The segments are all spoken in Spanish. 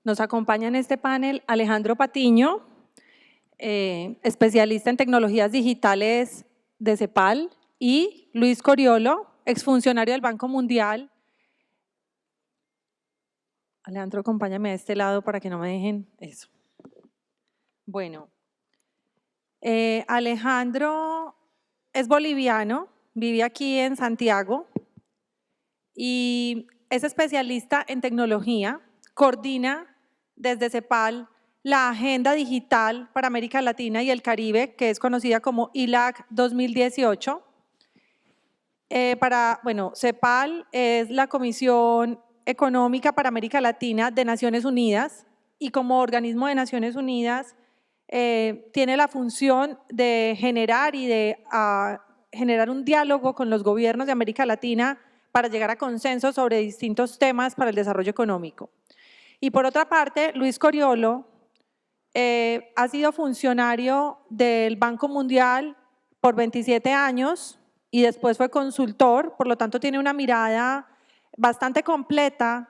Nos acompaña en este panel Alejandro Patiño, especialista en tecnologías digitales de CEPAL, y Luis Coriolo, exfuncionario del Banco Mundial. Alejandro, acompáñame a este lado para que no me dejen eso. Bueno, Alejandro es boliviano, vive aquí en Santiago y es especialista en tecnología, coordina desde CEPAL la Agenda Digital para América Latina y el Caribe, que es conocida como ILAC 2018. CEPAL es la Comisión Económica para América Latina de Naciones Unidas y como organismo de Naciones Unidas tiene la función de generar y de generar un diálogo con los gobiernos de América Latina para llegar a consensos sobre distintos temas para el desarrollo económico. Y por otra parte, Luis Coriolo ha sido funcionario del Banco Mundial por 27 años y después fue consultor, por lo tanto tiene una mirada bastante completa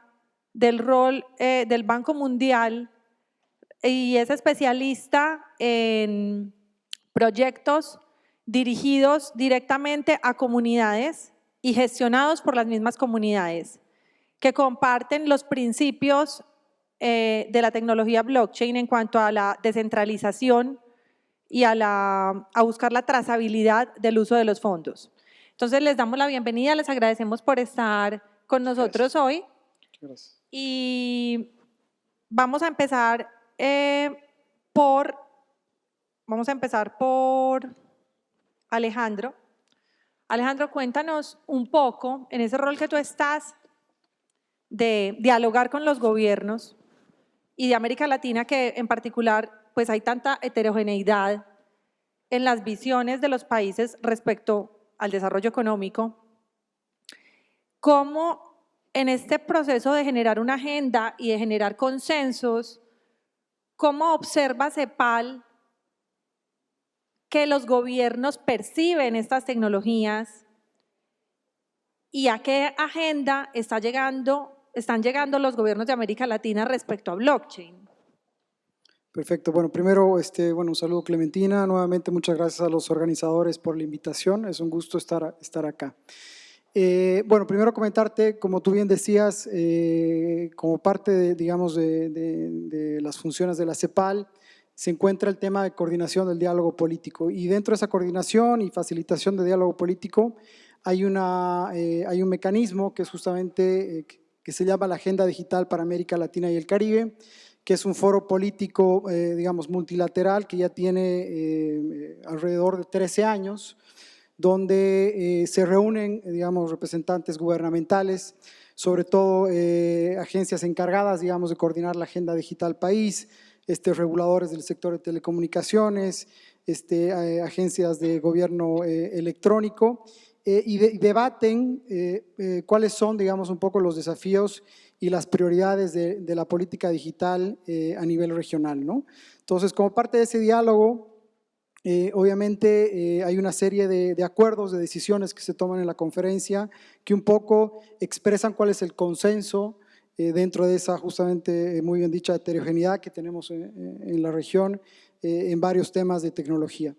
del rol del Banco Mundial y es especialista en proyectos dirigidos directamente a comunidades y gestionados por las mismas comunidades que comparten los principios de la tecnología blockchain en cuanto a la descentralización y a buscar la trazabilidad del uso de los fondos. Entonces les damos la bienvenida, les agradecemos por estar con nosotros hoy. Gracias. Y vamos a empezar por Alejandro. Alejandro, cuéntanos un poco, en ese rol que tú estás, de dialogar con los gobiernos y de América Latina, que en particular pues hay tanta heterogeneidad en las visiones de los países respecto al desarrollo económico. ¿Cómo en este proceso de generar una agenda y de generar consensos, cómo observa CEPAL que los gobiernos perciben estas tecnologías y a qué agenda están llegando los gobiernos de América Latina respecto a blockchain? Perfecto. Bueno, primero, un saludo, Clementina. Nuevamente, muchas gracias a los organizadores por la invitación. Es un gusto estar acá. Primero comentarte, como tú bien decías, como parte de las funciones de la CEPAL, se encuentra el tema de coordinación del diálogo político. Y dentro de esa coordinación y facilitación de diálogo político hay un mecanismo que es justamente que se llama la Agenda Digital para América Latina y el Caribe, que es un foro político, multilateral, que ya tiene alrededor de 13 años, donde se reúnen, representantes gubernamentales, sobre todo agencias encargadas, de coordinar la agenda digital país, reguladores del sector de telecomunicaciones, agencias de gobierno electrónico, y debaten cuáles son, un poco los desafíos y las prioridades de la política digital a nivel regional, ¿no? Entonces, como parte de ese diálogo, obviamente hay una serie de acuerdos, de decisiones que se toman en la conferencia que un poco expresan cuál es el consenso dentro de esa, justamente, muy bien dicha, heterogeneidad que tenemos en la región en varios temas de tecnología.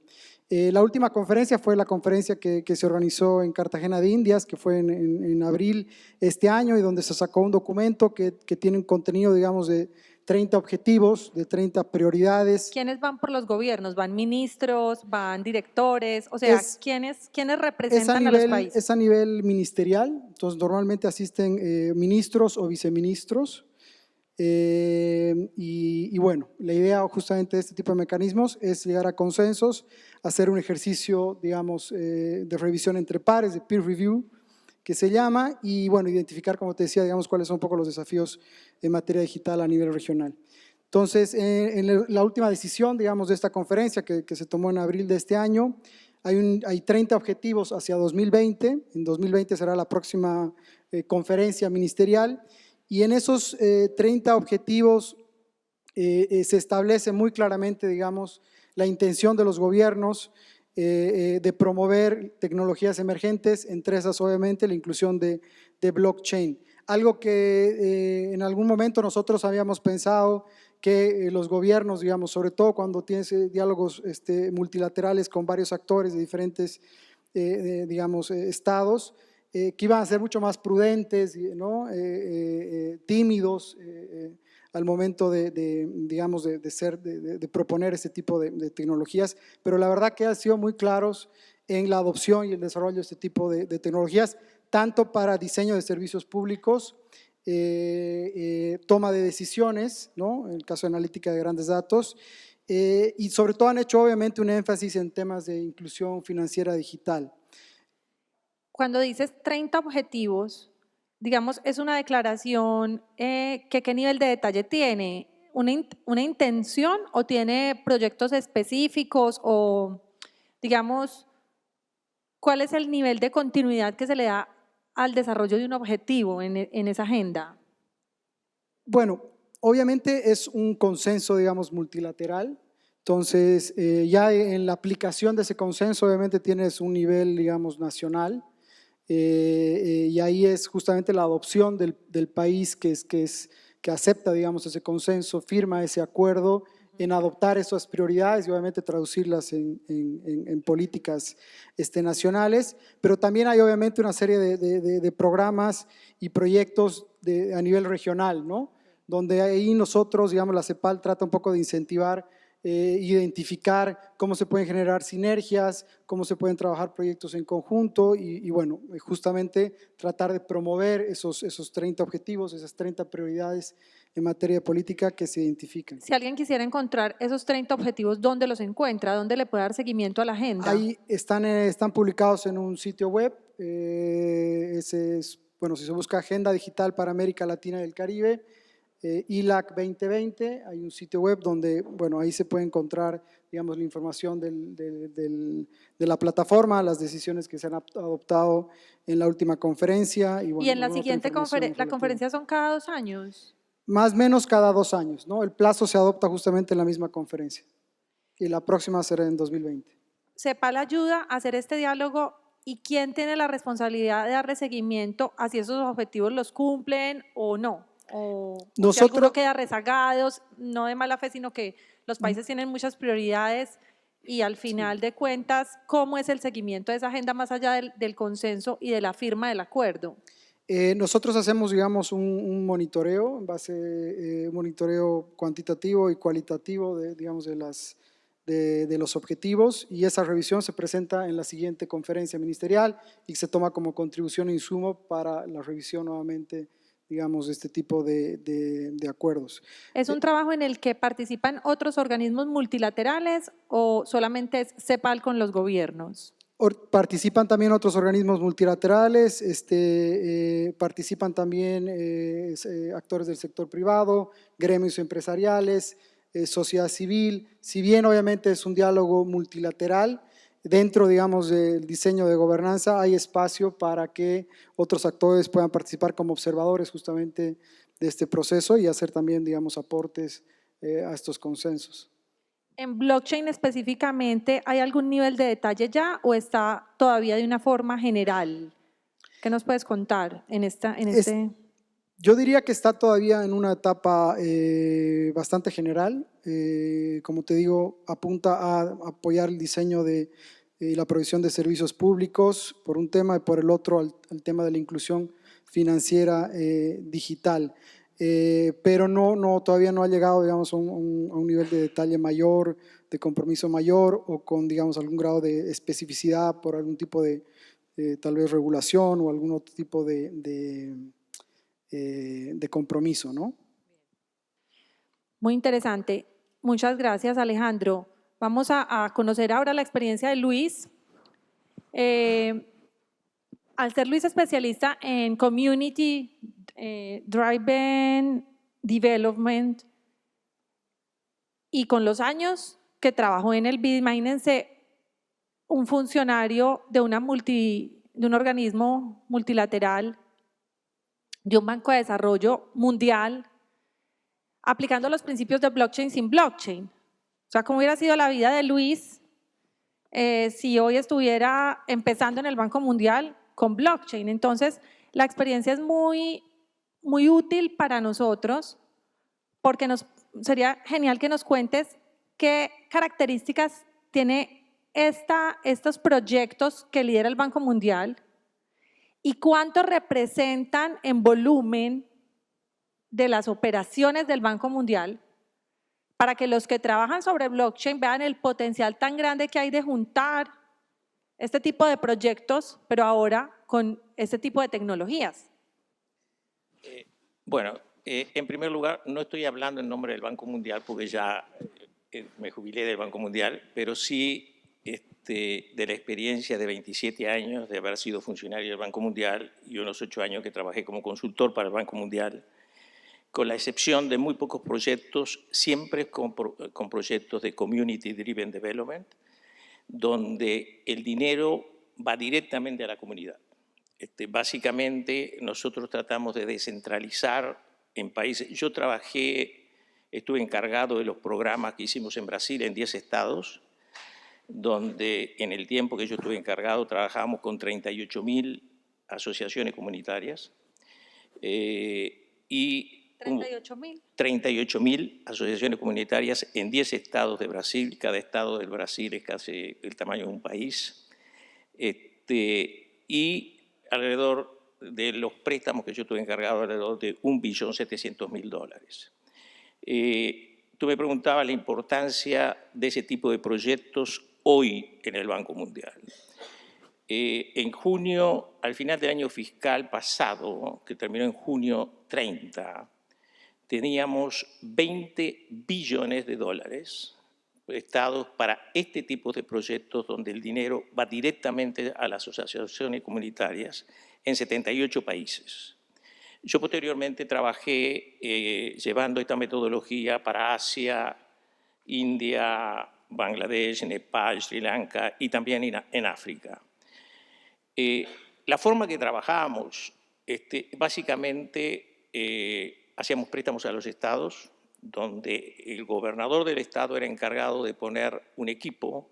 La última conferencia fue la conferencia que se organizó en Cartagena de Indias, que fue en abril este año, y donde se sacó un documento que tiene un contenido, de 30 objetivos, de 30 prioridades. ¿Quiénes van por los gobiernos? ¿Van ministros? ¿Van directores? O sea, ¿quiénes representan a los países? Es a nivel ministerial, entonces normalmente asisten ministros o viceministros. Bueno, la idea justamente de este tipo de mecanismos es llegar a consensos, hacer un ejercicio, de revisión entre pares, de peer review, que se llama, y bueno, identificar, como te decía, cuáles son un poco los desafíos en materia digital a nivel regional. Entonces, en la última decisión, de esta conferencia que se tomó en abril de este año, hay 30 objetivos hacia 2020, en 2020 será la próxima conferencia ministerial, y en esos 30 objetivos se establece muy claramente, la intención de los gobiernos de promover tecnologías emergentes, entre esas obviamente la inclusión de blockchain. algo que en algún momento nosotros habíamos pensado que los gobiernos, digamos, sobre todo cuando tienes diálogos multilaterales con varios actores de diferentes, digamos, estados, que iban a ser mucho más prudentes, ¿no? Tímidos al momento digamos, de proponer este tipo de tecnologías, pero la verdad que han sido muy claros en la adopción y el desarrollo de este tipo de tecnologías, tanto para diseño de servicios públicos, toma de decisiones, ¿no? En el caso de analítica de grandes datos, y sobre todo han hecho obviamente un énfasis en temas de inclusión financiera digital. Cuando dices 30 objetivos, digamos, ¿es una declaración que qué nivel de detalle tiene? ¿Una intención o tiene proyectos específicos o, digamos, cuál es el nivel de continuidad que se le da al desarrollo de un objetivo en esa agenda? Bueno, obviamente es un consenso, digamos, multilateral. Entonces, ya en la aplicación de ese consenso, obviamente tienes un nivel, digamos, nacional. Y ahí es justamente la adopción del país que acepta, digamos, ese consenso, firma ese acuerdo en adoptar esas prioridades y obviamente traducirlas en políticas nacionales, pero también hay obviamente una serie de programas y proyectos a nivel regional, ¿no? Donde ahí nosotros, digamos, la CEPAL trata un poco de incentivar, identificar cómo se pueden generar sinergias, cómo se pueden trabajar proyectos en conjunto y bueno, justamente tratar de promover esos 30 objetivos, esas 30 prioridades en materia de política que se identifican. Si alguien quisiera encontrar esos 30 objetivos, ¿dónde los encuentra? ¿Dónde le puede dar seguimiento a la agenda? Ahí están publicados en un sitio web, ese es, bueno, si se busca Agenda Digital para América Latina y el Caribe, ILAC 2020, hay un sitio web donde, bueno, ahí se puede encontrar, digamos, la información de la plataforma, las decisiones que se han adoptado en la última conferencia. Y, bueno, Y en la alguna otra siguiente información conferencia, ¿la relativa. conferencia son cada 2 años? Más o menos cada 2 años, ¿no? El plazo se adopta justamente en la misma conferencia y la próxima será en 2020. CEPAL ayuda a hacer este diálogo y quién tiene la responsabilidad de darle seguimiento a si esos objetivos los cumplen o no. O si Nosotros, alguno queda rezagados, no de mala fe, sino que los países tienen muchas prioridades y al final de cuentas, ¿cómo es el seguimiento de esa agenda más allá del consenso y de la firma del acuerdo? nosotros hacemos, digamos, un monitoreo en base, un monitoreo cuantitativo y cualitativo digamos, de los objetivos, y esa revisión se presenta en la siguiente conferencia ministerial y se toma como contribución e insumo para la revisión nuevamente, digamos, de este tipo de acuerdos. ¿Es un trabajo en el que participan otros organismos multilaterales o solamente es CEPAL con los gobiernos? Participan también otros organismos multilaterales, participan también actores del sector privado, gremios empresariales, sociedad civil. Si bien obviamente es un diálogo multilateral, dentro, digamos, del diseño de gobernanza hay espacio para que otros actores puedan participar como observadores justamente de este proceso y hacer también, digamos, aportes a estos consensos. ¿En blockchain específicamente hay algún nivel de detalle ya o está todavía de una forma general? ¿Qué nos puedes contar en este? Yo diría que está todavía en una etapa bastante general. Como te digo, apunta a apoyar el diseño de la provisión de servicios públicos por un tema y por el otro al tema de la inclusión financiera digital. Pero todavía no ha llegado, digamos, a un nivel de detalle mayor, de compromiso mayor o con, digamos, algún grado de especificidad por algún tipo de tal vez regulación o algún otro tipo de compromiso, ¿no? Muy interesante. Muchas gracias, Alejandro. Vamos a conocer ahora la experiencia de Luis. Al ser Luis especialista en Community Driven Development y con los años que trabajó en el BID, imagínense un funcionario de un organismo multilateral, de un banco de desarrollo mundial, aplicando los principios de blockchain sin blockchain. O sea, ¿cómo hubiera sido la vida de Luis si hoy estuviera empezando en el Banco Mundial con blockchain? Entonces, la experiencia es muy muy útil para nosotros porque sería genial que nos cuentes qué características tiene estos proyectos que lidera el Banco Mundial y cuánto representan en volumen de las operaciones del Banco Mundial, para que los que trabajan sobre blockchain vean el potencial tan grande que hay de juntar este tipo de proyectos, pero ahora con este tipo de tecnologías. Bueno, en primer lugar, no estoy hablando en nombre del Banco Mundial porque ya me jubilé del Banco Mundial, pero sí de la experiencia de 27 años de haber sido funcionario del Banco Mundial y unos 8 años que trabajé como consultor para el Banco Mundial, con la excepción de muy pocos proyectos, siempre con proyectos de Community Driven Development, donde el dinero va directamente a la comunidad. Básicamente, nosotros tratamos de descentralizar en países. Yo estuve encargado de los programas que hicimos en Brasil en 10 estados, donde en el tiempo que yo estuve encargado trabajamos con 38.000 asociaciones comunitarias. Y 38.000. 38.000 asociaciones comunitarias en 10 estados de Brasil. Cada estado del Brasil es casi el tamaño de un país. Y alrededor de los préstamos que yo estuve encargado, alrededor de $1.700.000. Tú me preguntabas la importancia de ese tipo de proyectos hoy en el Banco Mundial. En junio, al final del año fiscal pasado, que terminó en junio 30, teníamos $20 billones prestados para este tipo de proyectos donde el dinero va directamente a las asociaciones comunitarias en 78 países. Yo posteriormente trabajé llevando esta metodología para Asia, India, Bangladesh, Nepal, Sri Lanka y también en África. La forma que trabajábamos, básicamente hacíamos préstamos a los estados, donde el gobernador del estado era encargado de poner un equipo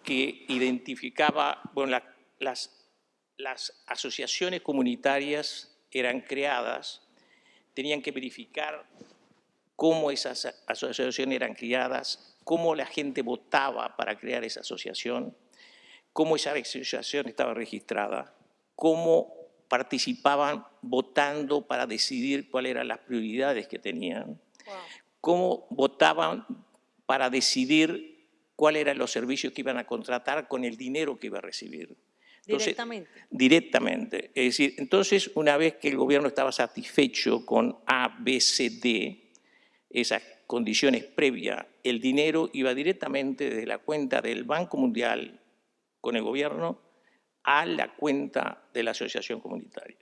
que identificaba, bueno, las asociaciones comunitarias eran creadas, tenían que verificar cómo esas asociaciones eran creadas, cómo la gente votaba para crear esa asociación, cómo esa asociación estaba registrada, cómo participaban votando para decidir cuáles eran las prioridades que tenían, cómo votaban para decidir cuáles eran los servicios que iban a contratar con el dinero que iba a recibir. Entonces, Directamente. Directamente. Es decir, entonces, una vez que el gobierno estaba satisfecho con A, B, C, D, esas condiciones previas, el dinero iba directamente desde la cuenta del Banco Mundial con el gobierno a la cuenta de la asociación comunitaria.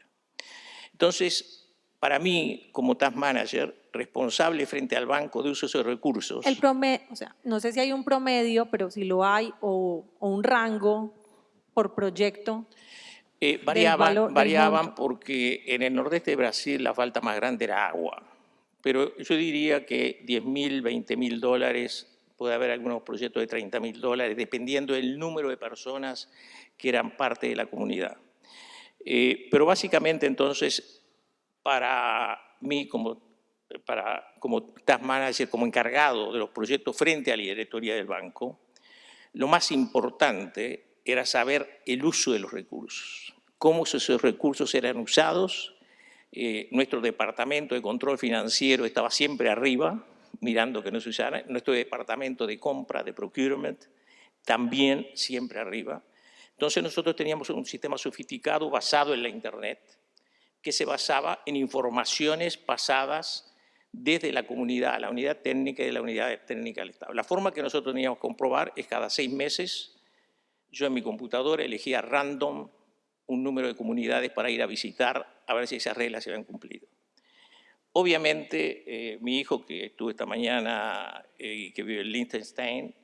Entonces, para mí, como task manager, responsable frente al banco de uso de esos recursos. O sea, no sé si hay un promedio, pero si lo hay, o un rango por proyecto. Variaban porque en el nordeste de Brasil la falta más grande era agua. Pero yo diría que $10.000, $20.000, puede haber algunos proyectos de $30.000, dependiendo del número de personas que eran parte de la comunidad. Pero básicamente entonces, para mí como task manager, como encargado de los proyectos frente a la directoría del banco, lo más importante era saber el uso de los recursos, cómo esos recursos eran usados. Nuestro departamento de control financiero estaba siempre arriba, mirando que no se usara. Nuestro departamento de compra, de procurement, también siempre arriba. Entonces nosotros teníamos un sistema sofisticado basado en la Internet, que se basaba en informaciones pasadas desde la comunidad a la unidad técnica y de la unidad técnica al Estado. La forma que nosotros teníamos que comprobar es cada 6 meses, yo en mi computadora elegía random un número de comunidades para ir a visitar, a ver si esas reglas se habían cumplido. Obviamente, mi hijo, que estuvo esta mañana y que vive en Liechtenstein,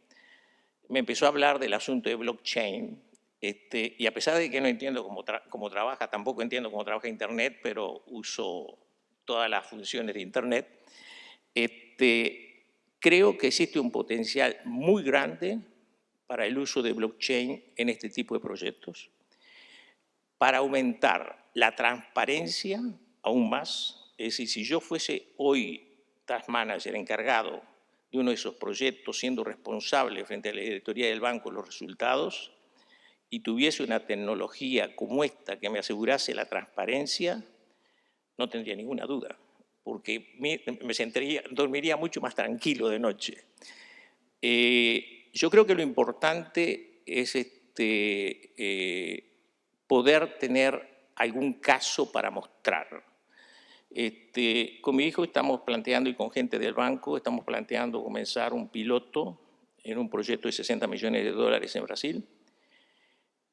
me empezó a hablar del asunto de blockchain. Y a pesar de que no entiendo cómo trabaja, tampoco entiendo cómo trabaja Internet, pero uso todas las funciones de Internet, creo que existe un potencial muy grande para el uso de blockchain en este tipo de proyectos, para aumentar la transparencia, aún más. Es decir, si yo fuese hoy task manager encargado de uno de esos proyectos, siendo responsable frente a la directoría del banco de los resultados, y tuviese una tecnología como esta que me asegurase la transparencia, no tendría ninguna duda, porque dormiría mucho más tranquilo de noche. Yo creo que lo importante es poder tener algún caso para mostrar. Con mi hijo estamos planteando, y con gente del banco, estamos planteando comenzar un piloto en un proyecto de 60 millones de dólares en Brasil,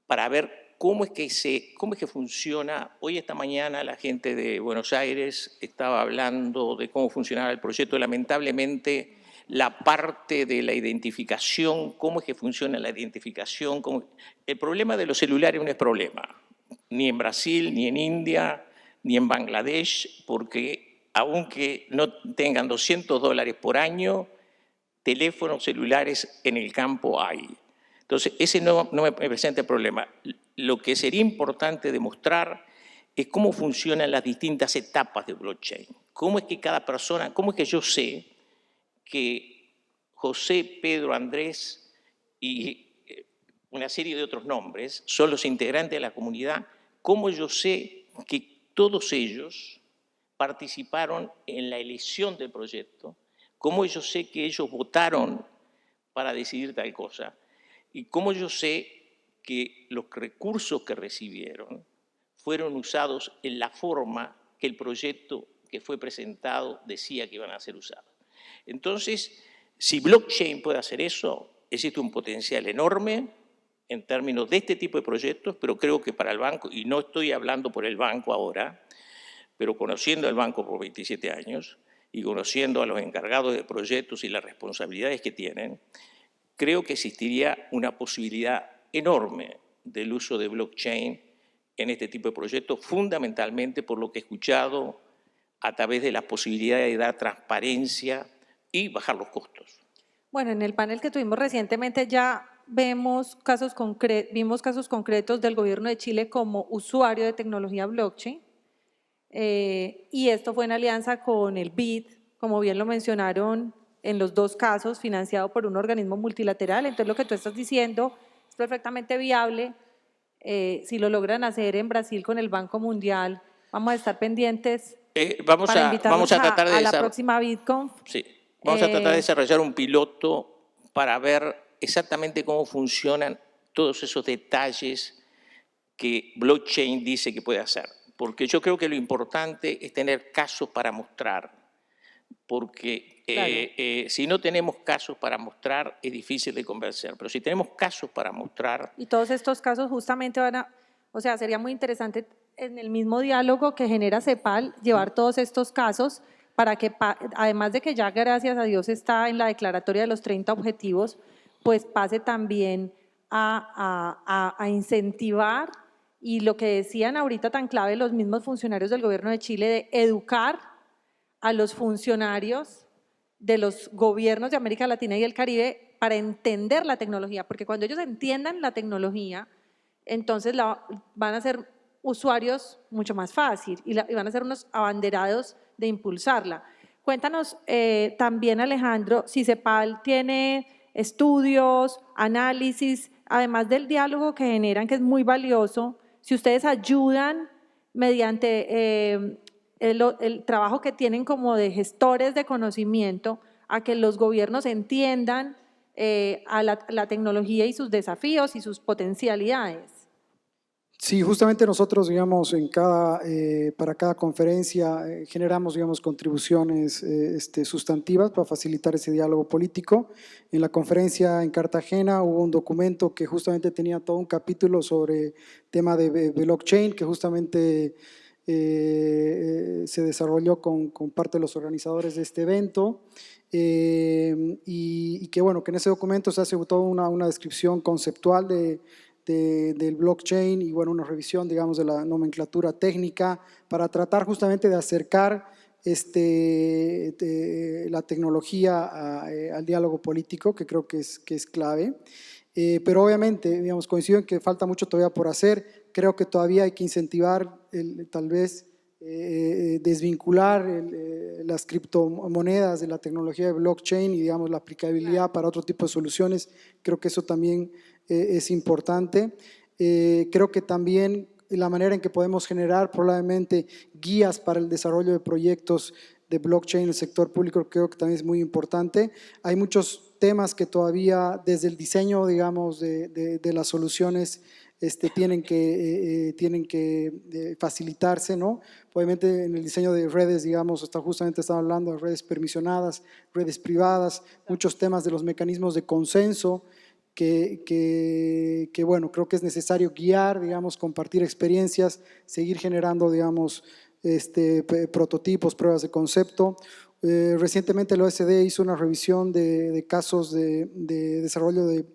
para ver cómo es que funciona. Hoy, esta mañana, la gente de Buenos Aires estaba hablando de cómo funcionaba el proyecto. Lamentablemente, la parte de la identificación, cómo es que funciona la identificación. El problema de los celulares no es problema, ni en Brasil, ni en India, ni en Bangladesh, porque aunque no tengan $200 por año, teléfonos celulares en el campo hay. Entonces, ese no me presenta el problema. Lo que sería importante demostrar es cómo funcionan las distintas etapas de blockchain. Cómo es que cada persona, cómo es que yo sé que José, Pedro, Andrés y una serie de otros nombres son los integrantes de la comunidad, cómo yo sé que todos ellos participaron en la elección del proyecto, cómo yo sé que ellos votaron para decidir tal cosa, y cómo yo sé que los recursos que recibieron fueron usados en la forma que el proyecto que fue presentado decía que iban a ser usados. Entonces, si blockchain puede hacer eso, existe un potencial enorme en términos de este tipo de proyectos, pero creo que para el banco, y no estoy hablando por el banco ahora, pero conociendo el banco por 27 años y conociendo a los encargados de proyectos y las responsabilidades que tienen, creo que existiría una posibilidad enorme del uso de blockchain en este tipo de proyectos, fundamentalmente por lo que he escuchado a través de las posibilidades de dar transparencia y bajar los costos. Bueno, en el panel que tuvimos recientemente ya vimos casos concretos del gobierno de Chile como usuario de tecnología blockchain, y esto fue en alianza con el BID, como bien lo mencionaron en los dos casos, financiado por un organismo multilateral. Entonces, lo que tú estás diciendo es perfectamente viable. Si lo logran hacer en Brasil con el Banco Mundial, vamos a estar pendientes Vamos a tratar de a la próxima BitConf. Sí, vamos a tratar de desarrollar un piloto para ver exactamente cómo funcionan todos esos detalles que blockchain dice que puede hacer. Porque yo creo que lo importante es tener casos para mostrar, porque Claro. si no tenemos casos para mostrar es difícil de convencer, pero si tenemos casos para mostrar… Y todos estos casos justamente o sea, sería muy interesante en el mismo diálogo que genera CEPAL llevar todos estos casos para que, además de que ya gracias a Dios está en la declaratoria de los 30 objetivos, pues pase también a incentivar, y lo que decían ahorita tan clave los mismos funcionarios del gobierno de Chile, de educar a los funcionarios de los gobiernos de América Latina y el Caribe para entender la tecnología, porque cuando ellos entiendan la tecnología, entonces van a ser usuarios mucho más fácil y van a ser unos abanderados de impulsarla. Cuéntanos también, Alejandro, si CEPAL tiene estudios, análisis, además del diálogo que generan, que es muy valioso, si ustedes ayudan mediante el trabajo que tienen como de gestores de conocimiento a que los gobiernos entiendan a la tecnología y sus desafíos y sus potencialidades. Sí, justamente nosotros, digamos, para cada conferencia generamos, digamos, contribuciones sustantivas para facilitar ese diálogo político. En la conferencia en Cartagena hubo un documento que justamente tenía todo un capítulo sobre tema de blockchain, que justamente se desarrolló con parte de los organizadores de este evento. Y que bueno, que en ese documento se hace toda una descripción conceptual del blockchain y bueno, una revisión, digamos, de la nomenclatura técnica para tratar justamente de acercar la tecnología al diálogo político, que creo que es clave. Pero obviamente, digamos, coincido en que falta mucho todavía por hacer. Creo que todavía hay que incentivar tal vez desvincular las criptomonedas de la tecnología de blockchain y, digamos, la aplicabilidad para otro tipo de soluciones. Creo que eso también es importante. Creo que también la manera en que podemos generar probablemente guías para el desarrollo de proyectos de blockchain en el sector público, creo que también es muy importante. Hay muchos temas que todavía desde el diseño, digamos, de las soluciones tienen que facilitarse, ¿no? Obviamente en el diseño de redes, digamos, justamente estamos hablando de redes permisionadas, redes privadas, muchos temas de los mecanismos de consenso que bueno, creo que es necesario guiar, digamos, compartir experiencias, seguir generando, digamos, prototipos, pruebas de concepto. Recientemente el OSD hizo una revisión de casos de desarrollo de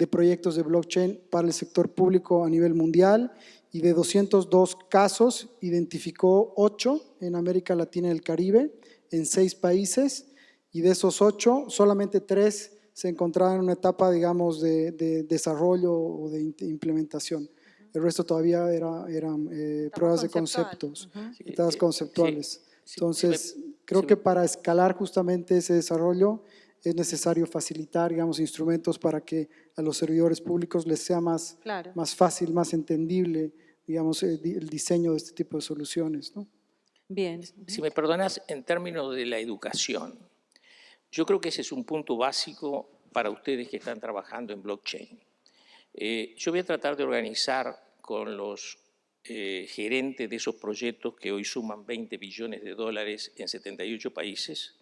proyectos de blockchain para el sector público a nivel mundial, y de 202 casos identificó 8 en América Latina y el Caribe, en 6 países, y de esos 8, solamente 3 se encontraban en una etapa, digamos, de desarrollo o de implementación. El resto todavía eran pruebas de conceptos, etapas conceptuales. Entonces, creo que para escalar justamente ese desarrollo es necesario facilitar, digamos, instrumentos para que a los servidores públicos les sea más fácil, más entendible, digamos, el diseño de este tipo de soluciones, ¿no? Bien. Si me perdonas, en términos de la educación, yo creo que ese es un punto básico para ustedes que están trabajando en blockchain. Yo voy a tratar de organizar con los gerentes de esos proyectos que hoy suman 20 billones de dólares en 78 países,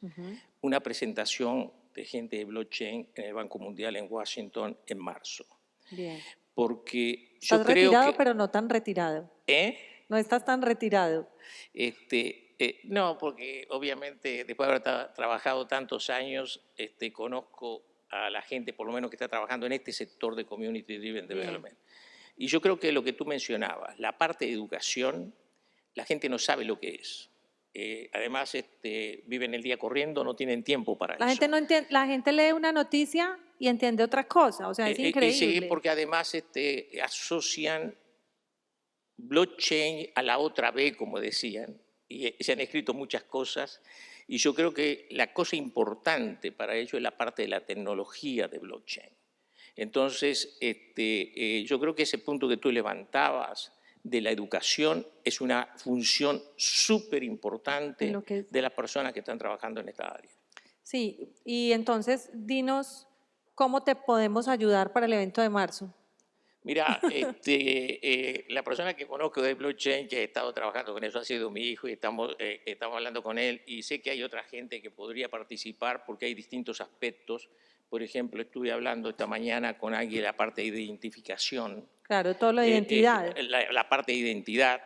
una presentación de gente de blockchain en el Banco Mundial en Washington en marzo. Bien. Porque Estás yo creo retirado, que… pero no tan retirado. No estás tan retirado. No, porque obviamente después de haber trabajado tantos años, conozco a la gente, por lo menos que está trabajando en este sector de Community Driven Development. Y yo creo que lo que tú mencionabas, la parte de educación, la gente no sabe lo que es. Además, viven el día corriendo, no tienen tiempo para La eso. gente no entiende, la gente lee una noticia y entiende otra cosa, o sea, es increíble. Sí, porque además asocian blockchain a la otra B, como decían, y se han escrito muchas cosas, y yo creo que la cosa importante para ello es la parte de la tecnología de blockchain. Entonces, yo creo que ese punto que tú levantabas de la educación es una función súper importante de las personas que están trabajando en esta área. Sí, y entonces dinos cómo te podemos ayudar para el evento de marzo. Mira, la persona que conozco de blockchain, que he estado trabajando con eso, ha sido mi hijo, y estamos hablando con él, y sé que hay otra gente que podría participar porque hay distintos aspectos. Por ejemplo, estuve hablando esta mañana con alguien de la parte de identificación. Claro, todo lo de identidad. La parte de identidad.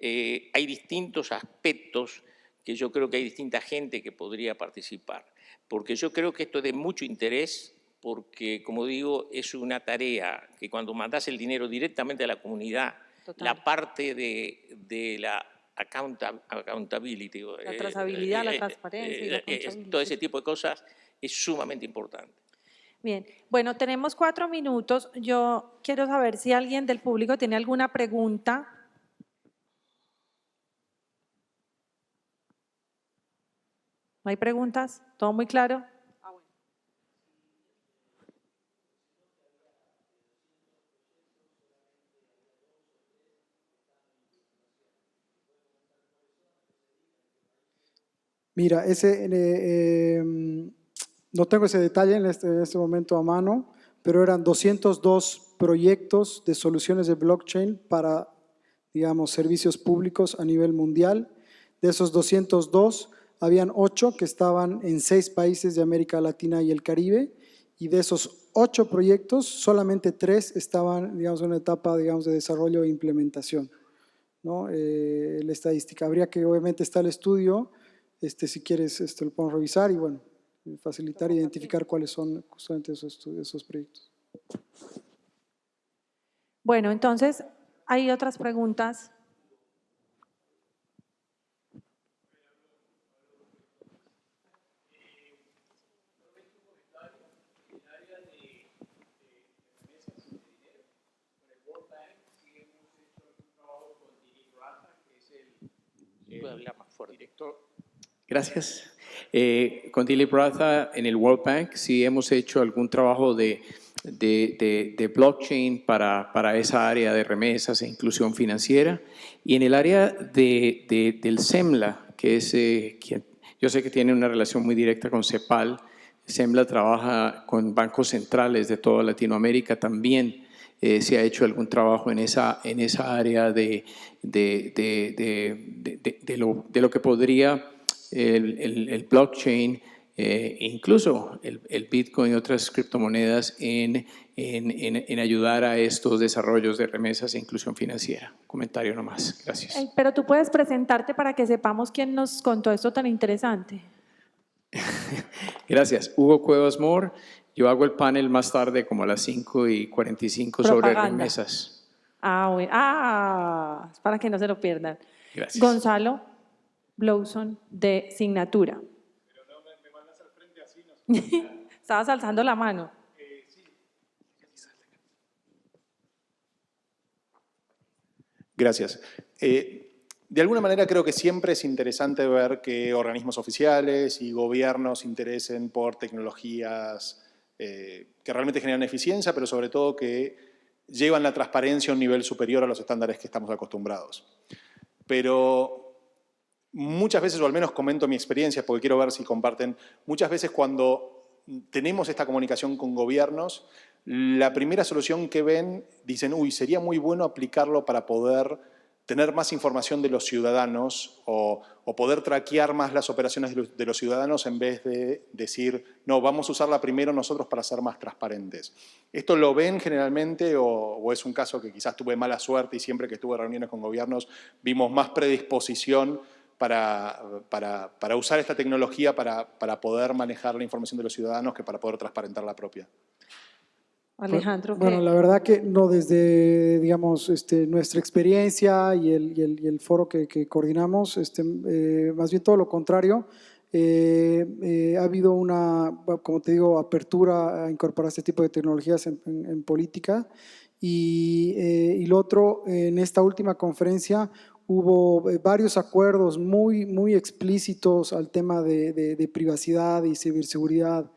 Hay distintos aspectos que yo creo que hay distinta gente que podría participar, porque yo creo que esto es de mucho interés, porque, como digo, es una tarea que cuando mandas el dinero directamente a la comunidad, la parte de la accountability, La trazabilidad, la transparencia y la contabilidad. todo ese tipo de cosas es sumamente importante. Bien, bueno, tenemos 4 minutos. Yo quiero saber si alguien del público tiene alguna pregunta. ¿No hay preguntas? ¿Todo muy claro? Mira, no tengo ese detalle en este momento a mano, pero eran 202 proyectos de soluciones de blockchain para, digamos, servicios públicos a nivel mundial. De esos 202, habían 8 que estaban en 6 países de América Latina y el Caribe, y de esos 8 proyectos, solamente 3 estaban, digamos, en una etapa, digamos, de desarrollo e implementación, ¿no? La estadística. Habría que, obviamente, está el estudio. Si quieres, lo podemos revisar y, bueno, facilitar e identificar cuáles son justamente esos proyectos. Bueno, entonces, ¿hay otras preguntas? Puede hablar más fuerte. Gracias. Con Dilip Ratha en el World Bank sí hemos hecho algún trabajo de blockchain para esa área de remesas e inclusión financiera. Y en el área del SEMLA, que es quien yo sé que tiene una relación muy directa con CEPAL. SEMLA trabaja con bancos centrales de toda Latinoamérica también. Se ha hecho algún trabajo en esa área de lo que podría el blockchain, incluso el Bitcoin y otras criptomonedas en ayudar a estos desarrollos de remesas e inclusión financiera. Comentario nomás. Gracias. Pero tú puedes presentarte para que sepamos quién nos contó esto tan interesante. Gracias. Hugo Cuevas Mor. Yo hago el panel más tarde, como a las 5:45 sobre Propaganda. remesas. Bueno. Para que no se lo pierdan. Gracias. Gonzalo Blowson de Signatura. Pero no me mandas al frente así. No. Estabas alzando la mano. Gracias. De alguna manera creo que siempre es interesante ver que organismos oficiales y gobiernos se interesen por tecnologías que realmente generan eficiencia, pero sobre todo que llevan la transparencia a un nivel superior a los estándares que estamos acostumbrados. Pero muchas veces, o al menos comento mi experiencia, porque quiero ver si comparten, muchas veces cuando tenemos esta comunicación con gobiernos, la primera solución que ven, dicen, uy, sería muy bueno aplicarlo para poder tener más información de los ciudadanos o poder traquear más las operaciones de los ciudadanos en vez de decir, no, vamos a usarla primero nosotros para ser más transparentes. ¿Esto lo ven generalmente o es un caso que quizás tuve mala suerte y siempre que tuve reuniones con gobiernos vimos más predisposición para usar esta tecnología para poder manejar la información de los ciudadanos que para poder transparentar la propia? Alejandro, Bueno, ¿qué? la verdad que no, desde, digamos, nuestra experiencia y el foro que coordinamos, más bien todo lo contrario, ha habido una, como te digo, apertura a incorporar este tipo de tecnologías en política. Y lo otro, en esta última conferencia hubo varios acuerdos muy explícitos al tema de privacidad y ciberseguridad.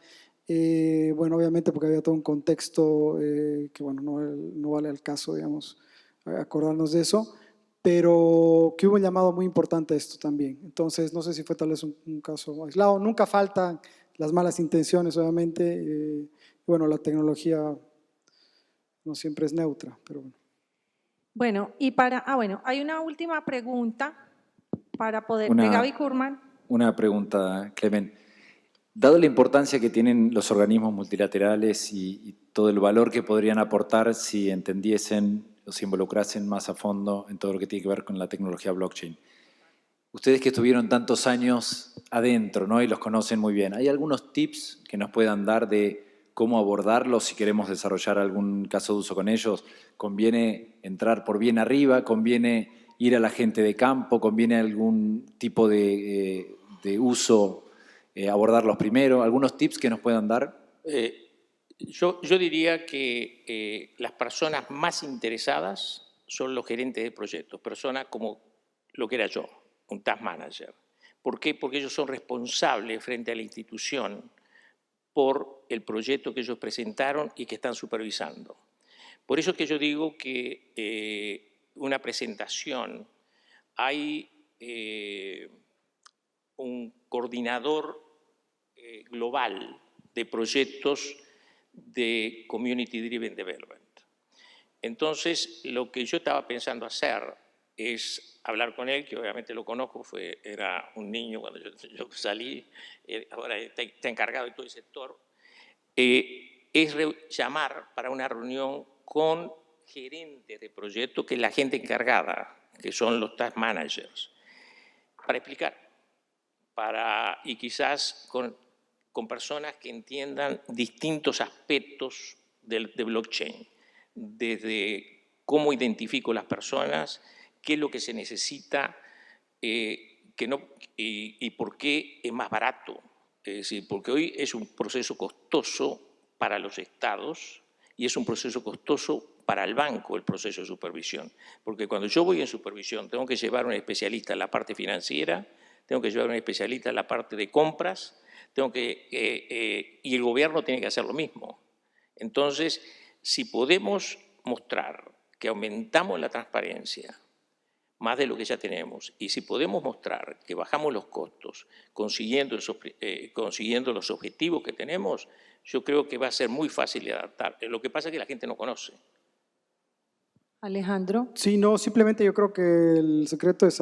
Bueno, obviamente porque había todo un contexto que, bueno, no vale al caso, digamos, acordarnos de eso, pero que hubo un llamado muy importante a esto también. Entonces, no sé si fue tal vez un caso aislado. Nunca faltan las malas intenciones, obviamente. Bueno, la tecnología no siempre es neutra, pero bueno. Bueno, hay una última pregunta para poder, de Gaby Kurman. Una pregunta, Clemen. Dado la importancia que tienen los organismos multilaterales y todo el valor que podrían aportar si entendiesen o se involucrasen más a fondo en todo lo que tiene que ver con la tecnología blockchain. Ustedes que estuvieron tantos años adentro, ¿no? Y los conocen muy bien, ¿hay algunos tips que nos puedan dar de cómo abordarlos si queremos desarrollar algún caso de uso con ellos? ¿Conviene entrar por bien arriba? ¿Conviene ir a la gente de campo? ¿Conviene algún tipo de uso? Abordarlos primero, algunos tips que nos puedan dar. Yo diría que las personas más interesadas son los gerentes de proyectos, personas como lo que era yo, un task manager. ¿Por qué? Porque ellos son responsables frente a la institución por el proyecto que ellos presentaron y que están supervisando. Por eso es que yo digo que una presentación, hay un coordinador global de proyectos de Community Driven Development. Entonces, lo que yo estaba pensando hacer es hablar con él, que obviamente lo conozco, era un niño cuando yo salí, ahora está encargado de todo el sector, es llamar para una reunión con gerentes de proyectos, que es la gente encargada, que son los task managers, para explicar, y quizás con personas que entiendan distintos aspectos de blockchain, desde cómo identifico las personas, qué es lo que se necesita y por qué es más barato. Es decir, porque hoy es un proceso costoso para los estados y es un proceso costoso para el banco el proceso de supervisión. Porque cuando yo voy en supervisión tengo que llevar a un especialista en la parte financiera, tengo que llevar a un especialista en la parte de compras, y el gobierno tiene que hacer lo mismo. Entonces, si podemos mostrar que aumentamos la transparencia más de lo que ya tenemos, y si podemos mostrar que bajamos los costos consiguiendo los objetivos que tenemos, yo creo que va a ser muy fácil de adaptar. Lo que pasa es que la gente no conoce. Alejandro. Sí, no, simplemente yo creo que el secreto es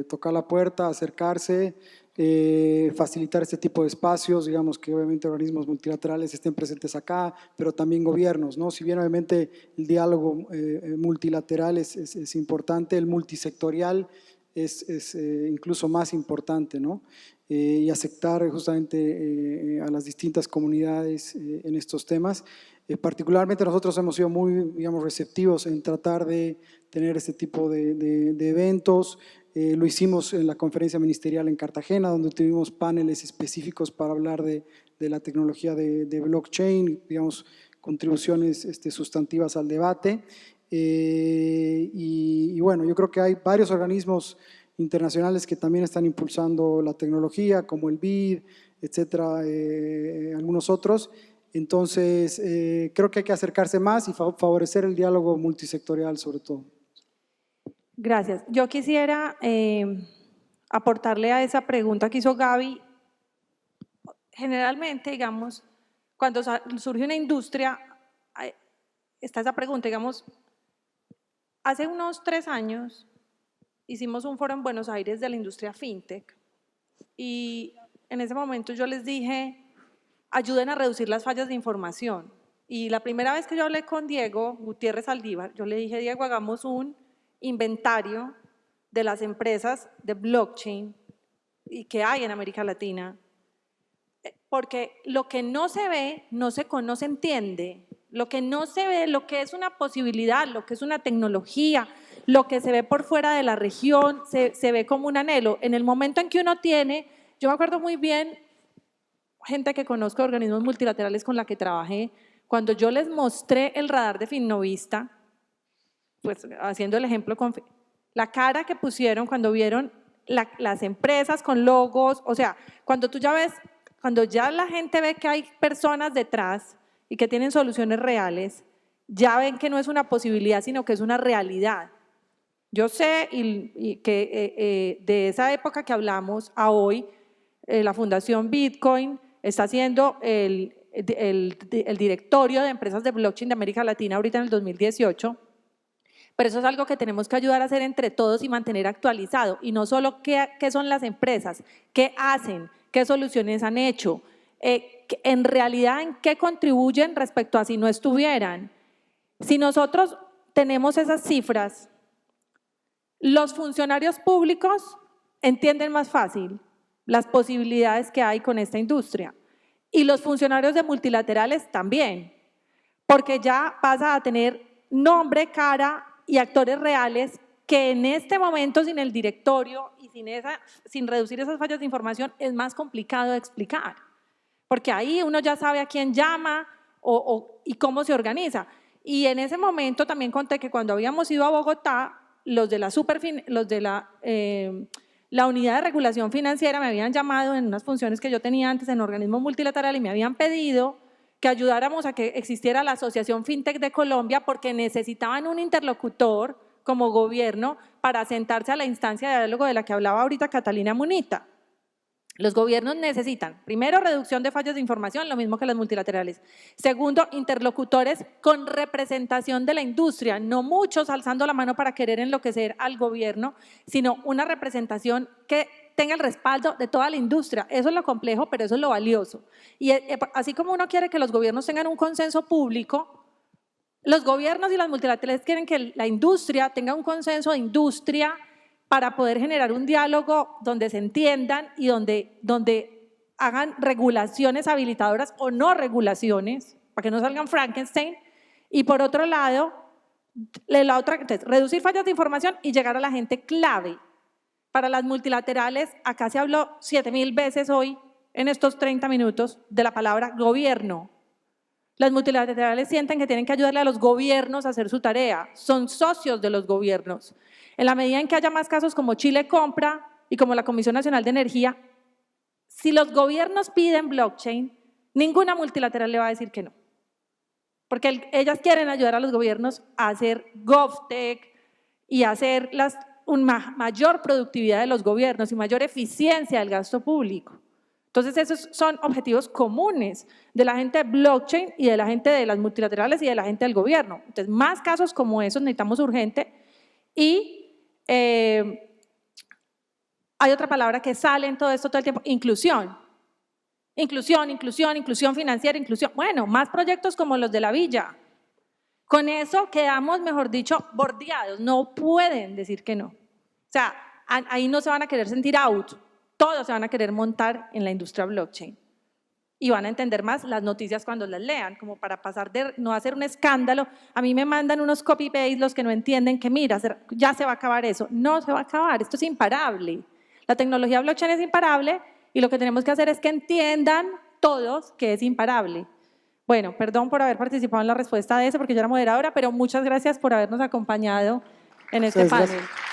tocar la puerta, acercarse, facilitar este tipo de espacios, digamos que obviamente organismos multilaterales estén presentes acá, pero también gobiernos, ¿no? Si bien obviamente el diálogo multilateral es importante, el multisectorial es incluso más importante, ¿no? Y aceptar justamente a las distintas comunidades en estos temas. Particularmente nosotros hemos sido muy, digamos, receptivos en tratar de tener este tipo de eventos. Lo hicimos en la conferencia ministerial en Cartagena, donde tuvimos paneles específicos para hablar de la tecnología de blockchain, digamos, contribuciones sustantivas al debate. Y bueno, yo creo que hay varios organismos internacionales que también están impulsando la tecnología, como el BID, etcétera, algunos otros. Entonces, creo que hay que acercarse más y favorecer el diálogo multisectorial sobre todo. Gracias. Yo quisiera aportarle a esa pregunta que hizo Gaby. Generalmente, digamos, cuando surge una industria, está esa pregunta, digamos, hace unos 3 años hicimos un foro en Buenos Aires de la industria fintech y en ese momento yo les dije, ayuden a reducir las fallas de información. Y la primera vez que yo hablé con Diego Gutiérrez Aldívar, yo le dije, Diego, hagamos un inventario de las empresas de blockchain que hay en América Latina, porque lo que no se ve, no se entiende. Lo que no se ve, lo que es una posibilidad, lo que es una tecnología, lo que se ve por fuera de la región, se ve como un anhelo. En el momento en que uno tiene, yo me acuerdo muy bien, gente que conozco de organismos multilaterales con la que trabajé, cuando yo les mostré el radar de Finnovista, pues haciendo el ejemplo con la cara que pusieron cuando vieron las empresas con logos, o sea, cuando tú ya ves, cuando ya la gente ve que hay personas detrás y que tienen soluciones reales, ya ven que no es una posibilidad, sino que es una realidad. Yo sé que de esa época que hablamos a hoy, la Fundación Bitcoin está haciendo el directorio de empresas de blockchain de América Latina ahorita en el 2018, pero eso es algo que tenemos que ayudar a hacer entre todos y mantener actualizado, y no solo qué son las empresas, qué hacen, qué soluciones han hecho, en realidad en qué contribuyen respecto a si no estuvieran. Si nosotros tenemos esas cifras, los funcionarios públicos entienden más fácil las posibilidades que hay con esta industria, y los funcionarios de multilaterales también, porque ya pasa a tener nombre, cara y actores reales que en este momento sin el directorio y sin reducir esas fallas de información es más complicado de explicar, porque ahí uno ya sabe a quién llama y cómo se organiza. Y en ese momento también conté que cuando habíamos ido a Bogotá, los de la unidad de regulación financiera me habían llamado en unas funciones que yo tenía antes en organismo multilateral y me habían pedido que ayudáramos a que existiera la Asociación FinTech de Colombia porque necesitaban un interlocutor como gobierno para sentarse a la instancia de diálogo de la que hablaba ahorita Catalina Munita. Los gobiernos necesitan, primero, reducción de fallas de información, lo mismo que las multilaterales. Segundo, interlocutores con representación de la industria, no muchos alzando la mano para querer enloquecer al gobierno, sino una representación que tenga el respaldo de toda la industria. Eso es lo complejo, pero eso es lo valioso. Y así como uno quiere que los gobiernos tengan un consenso público, los gobiernos y las multilaterales quieren que la industria tenga un consenso de industria para poder generar un diálogo donde se entiendan y donde hagan regulaciones habilitadoras o no regulaciones, para que no salgan Frankenstein. Y por otro lado, entonces, reducir fallas de información y llegar a la gente clave. Para las multilaterales, acá se habló 7.000 veces hoy, en estos 30 minutos, de la palabra gobierno. Las multilaterales sienten que tienen que ayudarle a los gobiernos a hacer su tarea, son socios de los gobiernos. En la medida en que haya más casos como Chile Compra y como la Comisión Nacional de Energía, si los gobiernos piden blockchain, ninguna multilateral le va a decir que no. Porque ellas quieren ayudar a los gobiernos a hacer GovTech y hacer una mayor productividad de los gobiernos y mayor eficiencia del gasto público. Entonces, esos son objetivos comunes de la gente de blockchain y de la gente de las multilaterales y de la gente del gobierno. Entonces, más casos como esos necesitamos urgente. Y hay otra palabra que sale en todo esto todo el tiempo, inclusión. Inclusión financiera, inclusión. Bueno, más proyectos como los de la Villa. Con eso quedamos, mejor dicho, bordeados. No pueden decir que no. O sea, ahí no se van a querer sentir out. Todos se van a querer montar en la industria blockchain. Y van a entender más las noticias cuando las lean, como para pasar de no hacer un escándalo. A mí me mandan unos copy-paste los que no entienden que mira, ya se va a acabar eso. No se va a acabar, esto es imparable. La tecnología blockchain es imparable y lo que tenemos que hacer es que entiendan todos que es imparable. Bueno, perdón por haber participado en la respuesta de eso porque yo era moderadora, pero muchas gracias por habernos acompañado en este panel. Gracias.